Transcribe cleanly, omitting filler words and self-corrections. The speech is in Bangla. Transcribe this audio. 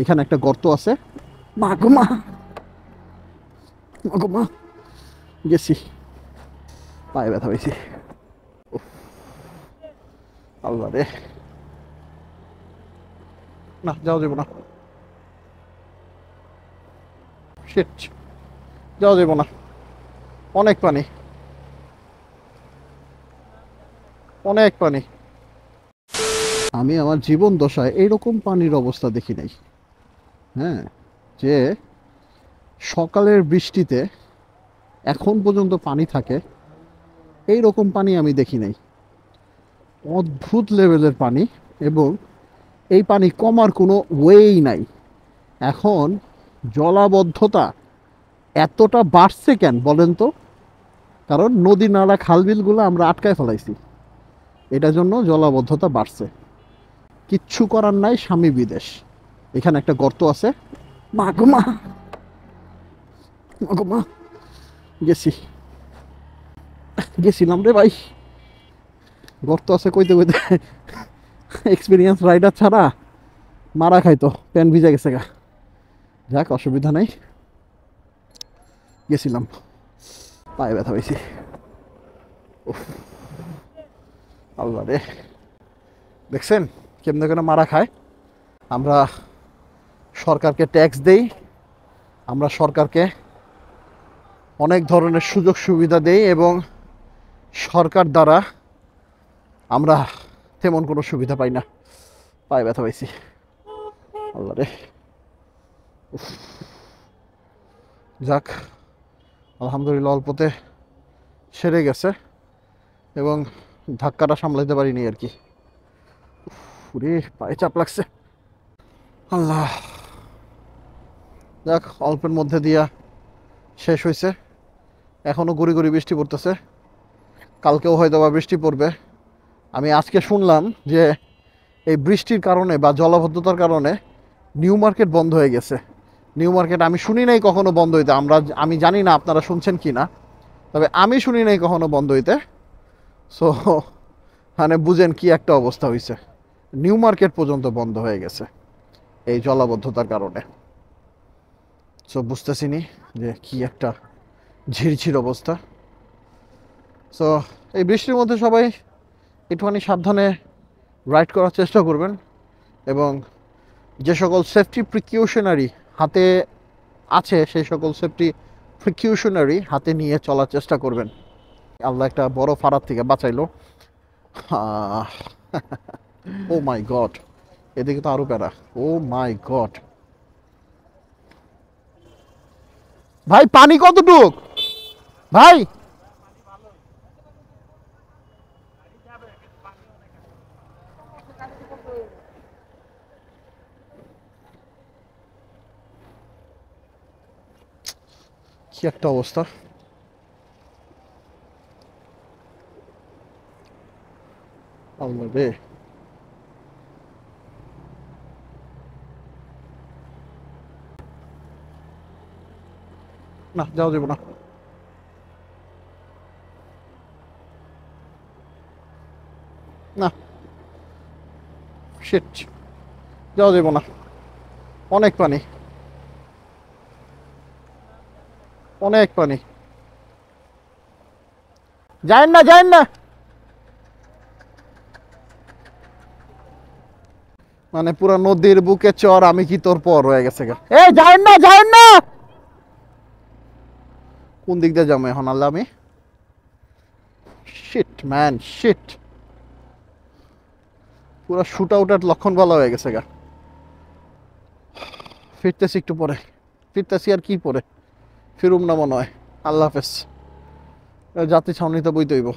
এখানে একটা গর্ত আছে। মা গো মা, মা গো মা, গেছি, পায়ে ব্যথা হয়েছি। আল্লাহ রে, না যাওয়া যাবো না, শিট, যাওয়া যাবো না, অনেক পানি, অনেক পানি। আমি আমার জীবন দশায় এইরকম পানির অবস্থা দেখি নাই। হ্যাঁ, যে সকালের বৃষ্টিতে এখন পর্যন্ত পানি থাকে, এই রকম পানি আমি দেখি নাই। অদ্ভুত লেভেলের পানি, এবং এই পানি কমার কোনো ওয়েই নাই। এখন জলাবদ্ধতা এতটা বাড়ছে কেন বলেন তো? কারণ নদী নালা খালবিলগুলো আমরা আটকায় ফেলাইছি, এটার জন্য জলাবদ্ধতা বাড়ছে। কিচ্ছু করার নাই, স্বামী বিদেশ। এখানে একটা গর্ত আছে। মা গো মা, মা গো মা, গেছি, গেছিলাম রে ভাই। গর্ত আছে কইতে কইতে এক্সপিরিয়েন্স রাইডার ছাড়া মারা খাইতো, প্যান ভিজে গেছে গা। যাক, অসুবিধা নাই, গেছিলাম, পায়ে ব্যথা হয়েছি। আল্লাহ রে, দেখছেন কেমনে করে মারা খায়? আমরা সরকারকে ট্যাক্স দেই, আমরা সরকারকে অনেক ধরনের সুযোগ সুবিধা দেই, এবং সরকার দ্বারা আমরা তেমন কোনো সুবিধা পাই না। পায়ে ব্যথা পাইছি, আল্লাহ রে। যাক, আলহামদুলিল্লাহ অল্পতে সেরে গেছে, এবং ধাক্কাটা সামলাইতে পারিনি আর কি। পুরে পায়ে চাপ লাগছে, আল্লাহ। যাক, অল্পের মধ্যে দিয়া শেষ হয়েছে। এখনো গুড়ি গুড়ি বৃষ্টি পড়তেছে, কালকেও হয়তো বা বৃষ্টি পড়বে। আমি আজকে শুনলাম যে এই বৃষ্টির কারণে বা জলাবদ্ধতার কারণে নিউ মার্কেট বন্ধ হয়ে গেছে। নিউ মার্কেট আমি শুনি নাই কখনো বন্ধ হইতে, আমি জানি না আপনারা শুনছেন কি না, তবে আমি শুনি নাই কখনো বন্ধ হইতে। সো মানে বুঝেন কি একটা অবস্থা হয়েছে, নিউ মার্কেট পর্যন্ত বন্ধ হয়ে গেছে এই জলাবদ্ধতার কারণে। সো বুঝতেছি নি যে কি একটা ঝিরঝির অবস্থা। সো এই বৃষ্টির মধ্যে সবাই একটুখানি সাবধানে রাইড করার চেষ্টা করবেন, এবং যে সকল সেফটি প্রিকিউশনারি হাতে আছে সেই সকল সেফটি প্রিকিউশনারি হাতে নিয়ে চলার চেষ্টা করবেন। আল্লাহ একটা বড় ফারাত থেকে বাঁচাইলো। ও মাই গড, এদিকে তো আরো প্যারা। ও মাই গড, ভাই পানি কতটুক ভাই? কি একটা অবস্থা, আল্লাহ রে। না যাওয়া যাবো না, না শিট, যাওয়া যাবো না, অনেক পানি, অনেক পানি, যায়েন না, যায়েন না। মানে পুরো নদীর বুকে চর, আমি কি তোর পর হয়ে গেছে গা। এ যায়েন না, যায়েন না। কোন দিক দিয়ে যাবো এখন আল্লাহ আমি? Shit man, shit. পুরো শুট আউটের লক্ষণ ভালো হয়ে গেছে গা। ফিরতেছি একটু পরে, ফিরতেছি আর কি পরে, ফিরুম না মনে হয়। আল্লাহ হাফেজ। যাত্রী ছাউনিতে বইতে হইব।